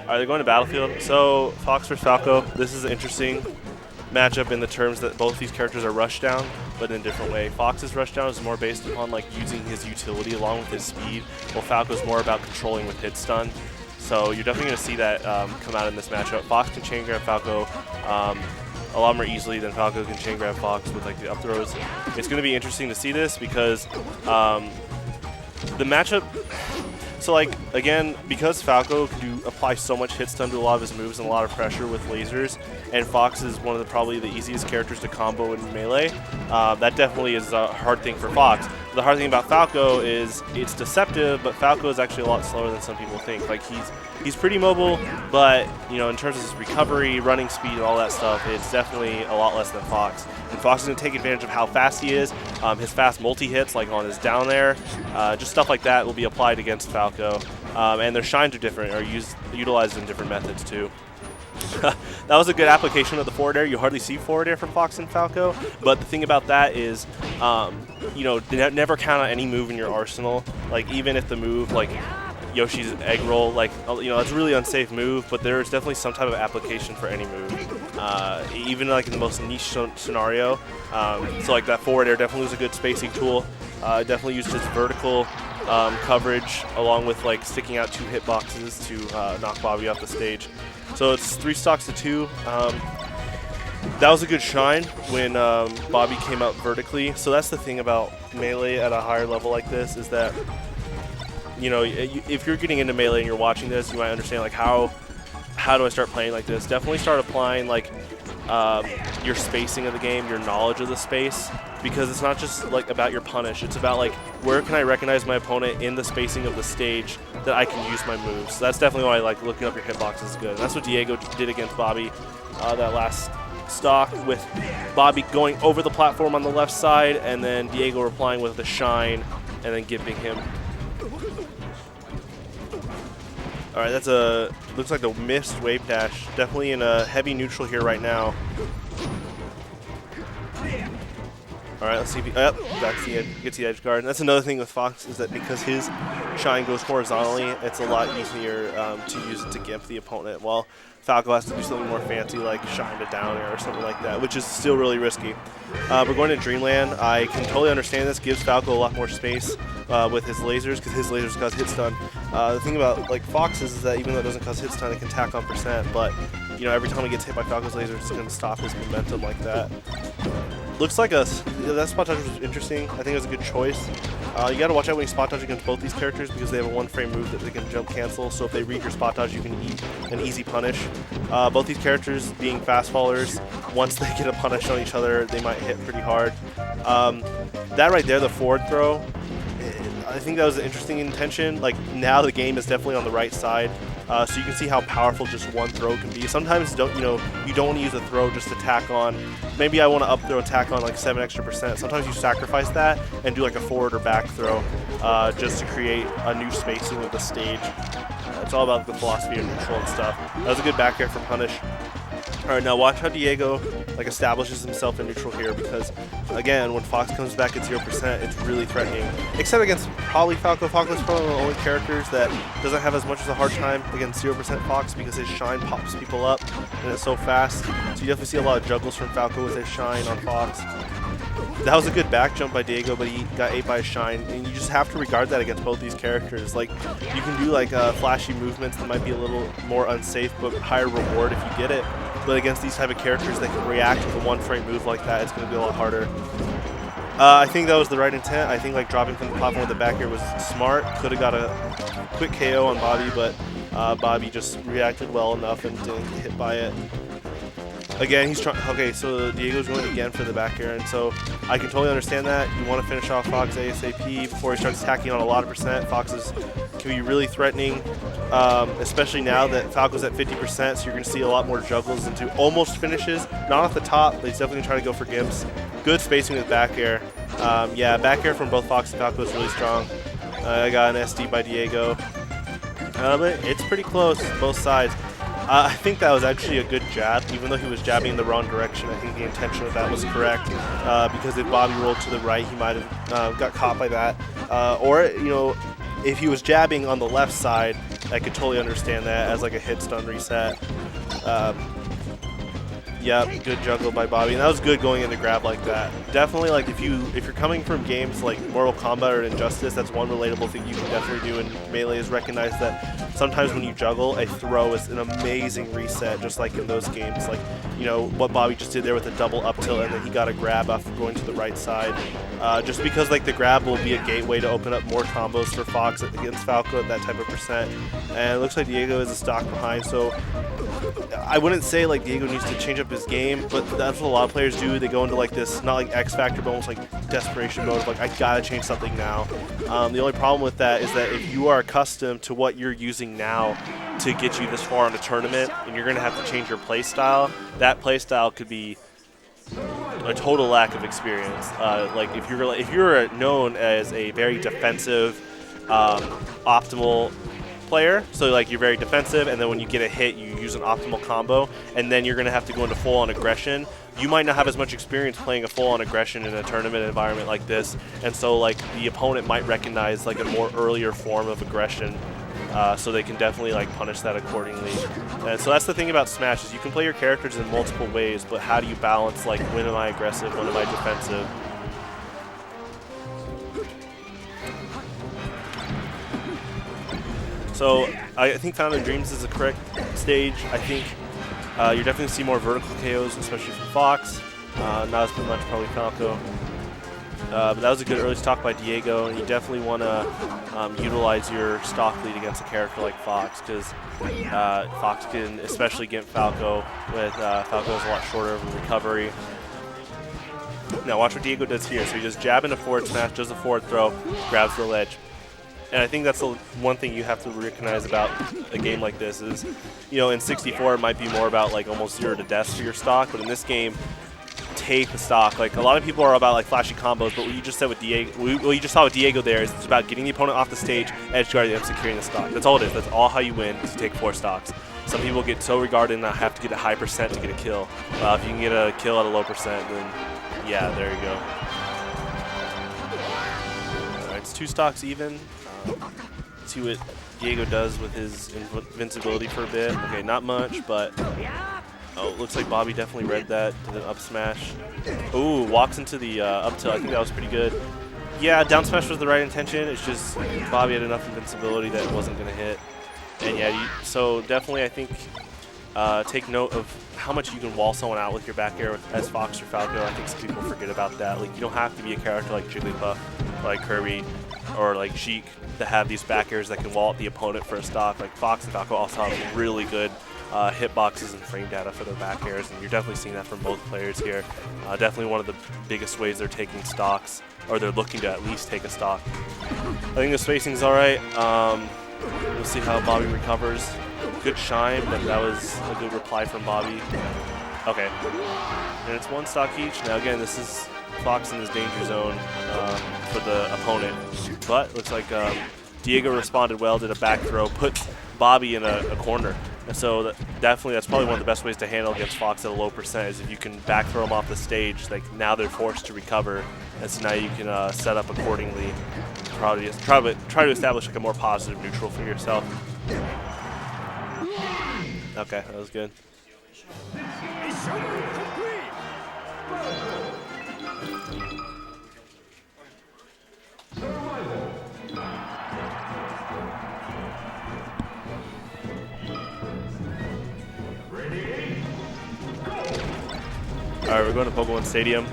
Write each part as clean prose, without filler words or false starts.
Are they going to Battlefield? So Fox vs Falco. This is an interesting matchup in the terms that both these characters are rush down, but in a different way. Fox's rush down is more based upon like using his utility along with his speed, while Falco's more about controlling with hit stun. So you're definitely going to see that come out in this matchup. Fox can chain grab Falco a lot more easily than Falco can chain grab Fox with like the up throws. It's going to be interesting to see this because the matchup. So like again, because Falco can apply so much hit stun to a lot of his moves and a lot of pressure with lasers, and Fox is one of probably the easiest characters to combo in melee. That definitely is a hard thing for Fox. The hard thing about Falco is it's deceptive, but Falco is actually a lot slower than some people think. Like he's pretty mobile, but you know in terms of his recovery, running speed, and all that stuff, it's definitely a lot less than Fox. And Fox is going to take advantage of how fast he is. His fast multi-hits, like on his down air, just stuff like that will be applied against Falco. And their shines are different, or utilized in different methods too. That was a good application of the forward air. You hardly see forward air from Fox and Falco, but the thing about that is, you know, never count on any move in your arsenal. Like even if the move, like Yoshi's egg roll, like you know, it's a really unsafe move, but there's definitely some type of application for any move, even like in the most niche scenario. So like that forward air definitely was a good spacing tool. Definitely used his vertical coverage along with like sticking out 2 hitboxes to knock Bobby off the stage. So it's 3 stocks to 2. That was a good shine when Bobby came out vertically. So that's the thing about melee at a higher level like this is that, you know, if you're getting into melee and you're watching this, you might understand like how do I start playing like this? Definitely start applying like your spacing of the game, your knowledge of the space, because it's not just like about your punish. It's about like where can I recognize my opponent in the spacing of the stage that I can use my moves. So that's definitely why like looking up your hitbox is good. And that's what Diego did against Bobby that last stock, with Bobby going over the platform on the left side and then Diego replying with the shine and then giving him. All right, that's looks like a missed wave dash. Definitely in a heavy neutral here right now. All right, let's see if he, gets the edge guard. And that's another thing with Fox is that because his shine goes horizontally, it's a lot easier to use it to gimp the opponent, while Falco has to do something more fancy like shine to down air or something like that, which is still really risky. We're going to Dreamland. I can totally understand this. Gives Falco a lot more space with his lasers, because his lasers cause hit stun. The thing about like Fox's is that even though it doesn't cause hit stun, it can tack on %, but you know every time he gets hit by Falco's lasers, it's going to stop his momentum like that. Looks like that spot dodge was interesting. I think it was a good choice. You got to watch out when you spot dodge against both these characters because they have a 1-frame move that they can jump cancel. So if they read your spot dodge, you can eat an easy punish. Both these characters being fast fallers, once they get a punish on each other, they might hit pretty hard. That right there, the forward throw, I think that was an interesting intention. Like now the game is definitely on the right side. So you can see how powerful just one throw can be. Sometimes you don't want to use a throw just to tack on. Maybe I want to up throw tack on like 7 extra %. Sometimes you sacrifice that and do like a forward or back throw just to create a new spacing of the stage. It's all about the philosophy of neutral and stuff. That was a good back air from punish. All right, now watch how Diego like establishes himself in neutral here, because again, when Fox comes back at 0%, it's really threatening. Except against probably Falco. Falco's probably one of the only characters that doesn't have as much as a hard time against 0% Fox, because his shine pops people up and it's so fast. So you definitely see a lot of juggles from Falco with his shine on Fox. That was a good back jump by Diego, but he got ate by his shine, and you just have to regard that against both these characters. Like, you can do like flashy movements that might be a little more unsafe, but higher reward if you get it. But against these type of characters that can react with a 1-frame move like that, it's going to be a lot harder. I think that was the right intent. I think like dropping from the platform with the back air was smart. Could have got a quick KO on Bobby, but Bobby just reacted well enough and didn't get hit by it. Again, he's trying. Okay, so Diego's going again for the back air, and so I can totally understand that. You want to finish off Fox ASAP before he starts tacking on a lot of %. Fox's can be really threatening, especially now that Falco's at 50%, so you're going to see a lot more juggles into almost finishes. Not off the top, but he's definitely going to try to go for gimps. Good spacing with back air. Yeah, back air from both Fox and Falco is really strong. I got an SD by Diego. But it's pretty close, both sides. I think that was actually a good jab, even though he was jabbing in the wrong direction. I think the intention of that was correct, because if Bobby rolled to the right, he might have got caught by that. Or, you know, If he was jabbing on the left side, I could totally understand that as like a hit stun reset. Yeah, good juggle by Bobby, and that was good going into grab like that. Definitely, like if you're coming from games like Mortal Kombat or Injustice, that's one relatable thing you can definitely do in Melee is recognize that sometimes when you juggle, a throw is an amazing reset, just like in those games. Like, you know, what Bobby just did there with a double up tilt, and then he got a grab after going to the right side. Just because like the grab will be a gateway to open up more combos for Fox against Falco at that type of percent. And it looks like Diego is a stock behind, so I wouldn't say like Diego needs to change up his game, but that's what a lot of players do. They go into like this, not like X Factor, but almost like desperation mode of like, I gotta change something now. The only problem with that is that if you are accustomed to what you're using now to get you this far in a tournament, and you're gonna have to change your play style, that play style could be a total lack of experience. Like if you're known as a very defensive, optimal player, so like you're very defensive, and then when you get a hit you use an optimal combo, and then you're going to have to go into full-on aggression, you might not have as much experience playing a full-on aggression in a tournament environment like this, and so like the opponent might recognize like a more earlier form of aggression, so they can definitely like punish that accordingly. And so that's the thing about Smash, is you can play your characters in multiple ways, but how do you balance like when am I aggressive, when am I defensive? So I think Fountain of Dreams is the correct stage. I think you're definitely going to see more vertical KOs, especially from Fox. Not as much probably Falco. But that was a good early stock by Diego, and you definitely want to utilize your stock lead against a character like Fox, because Fox can especially get Falco with Falco is a lot shorter of a recovery. Now watch what Diego does here. So he just jab into forward smash, does a forward throw, grabs the ledge. And I think that's the one thing you have to recognize about a game like this is, you know, in 64 it might be more about like almost 0 to death for your stock, but in this game, take the stock. Like a lot of people are about like flashy combos, but what you just said with Diego, what you just saw with Diego there is it's about getting the opponent off the stage, edge guarding them, securing the stock. That's all it is. That's all how you win, is to take 4 stocks. Some people get so regarded and not have to get a high percent to get a kill. If you can get a kill at a low percent, then yeah, there you go. All right, it's 2 stocks even. See what Diego does with his invincibility for a bit. Okay, not much, but oh, looks like Bobby definitely read that. Did an up smash. Ooh, walks into the up tilt. I think that was pretty good. Yeah, down smash was the right intention. It's just Bobby had enough invincibility that it wasn't going to hit. And yeah, so definitely I think take note of how much you can wall someone out with your back air as Fox or Falco. I think some people forget about that. Like, you don't have to be a character like Jigglypuff, like Kirby, or like Sheik to have these back airs that can wall out the opponent for a stock. Like Fox and Falco also have really good hitboxes and frame data for their back airs, and you're definitely seeing that from both players here. Definitely one of the biggest ways they're taking stocks, or they're looking to at least take a stock. I think the spacing's all right. We'll see how Bobby recovers. Good shine, but that was a good reply from Bobby. Okay, and it's 1 stock each. Now again, this is Fox in his danger zone for the opponent, but looks like Diego responded well, did a back throw, put Bobby in a corner. And so definitely that's probably one of the best ways to handle against Fox at a low percent, is if you can back throw him off the stage. Like, now they're forced to recover, and so now you can set up accordingly. Probably try to establish like a more positive neutral for yourself. Okay, that was good. All right, we're going to Pokemon Stadium.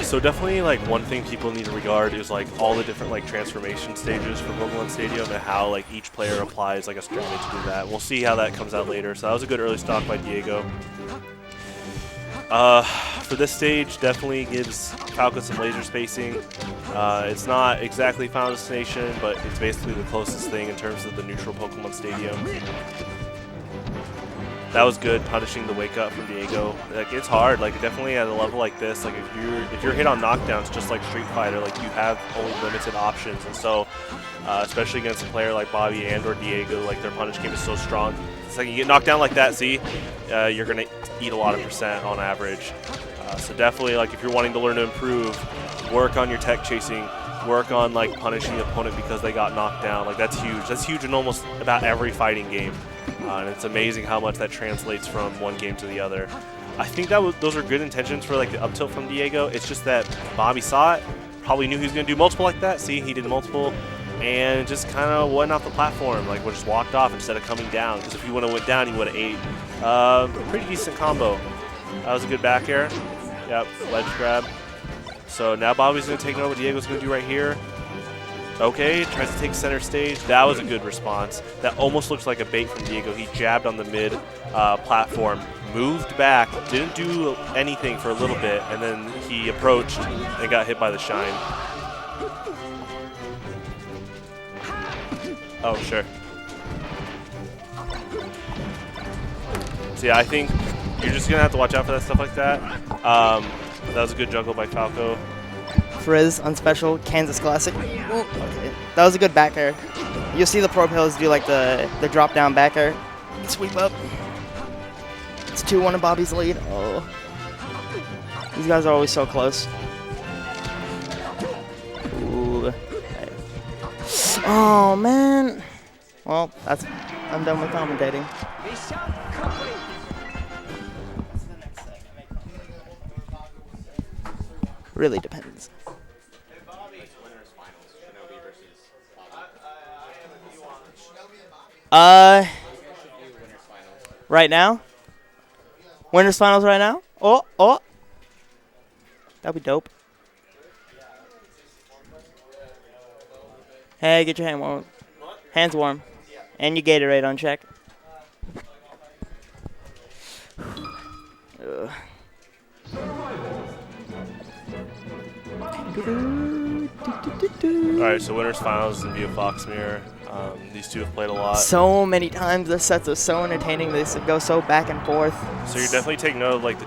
So definitely, like, one thing people need to regard is like all the different like transformation stages for Pokemon Stadium, and how like each player applies like a strategy to that. We'll see how that comes out later. So that was a good early stock by Diego. For this stage, definitely gives Falco some laser spacing. It's not exactly Final Destination, but it's basically the closest thing in terms of the neutral Pokemon Stadium. That was good, punishing the wake up from Diego. Like, it's hard. Like, definitely at a level like this, like if you're hit on knockdowns, just like Street Fighter, like you have only limited options. And so, especially against a player like Bobby and or Diego, like their punish game is so strong. It's like you get knocked down like that, see, you're gonna eat a lot of percent on average. So definitely, like if you're wanting to learn to improve, work on your tech chasing, work on like punishing the opponent because they got knocked down. Like that's huge. That's huge in almost about every fighting game, and it's amazing how much that translates from one game to the other. I think those are good intentions for like the up tilt from Diego. It's just that Bobby saw it, probably knew he was going to do multiple like that. See, he did multiple, and just kind of went off the platform. Like just walked off instead of coming down. Because if he would have went down, he would have ate. Pretty decent combo. That was a good back air. Yep, ledge grab. So now Bobby's going to take it over. Diego's going to do right here. Okay, tries to take center stage. That was a good response. That almost looks like a bait from Diego. He jabbed on the mid platform, moved back, didn't do anything for a little bit, and then he approached and got hit by the shine. Oh, sure. So yeah, I think you're just going to have to watch out for that stuff like that. That was a good juggle by Falco. Frizz, Unspecial, Kansas Classic. Ooh, okay. That was a good back air. You'll see the pro players do like the drop down back air. Sweep up. It's 2-1 in Bobby's lead. Oh. These guys are always so close. Ooh. Oh, man. Well, I'm done with commentating. Really depends. Right now? Winners finals right now? Oh. That'd be dope. Hey, get your hand warm. Hands warm. And your Gatorade on check. Alright, so winners finals in view of Fox Mirror. These two have played a lot. So many times. The sets are so entertaining. They go so back and forth. So you're definitely taking note of like the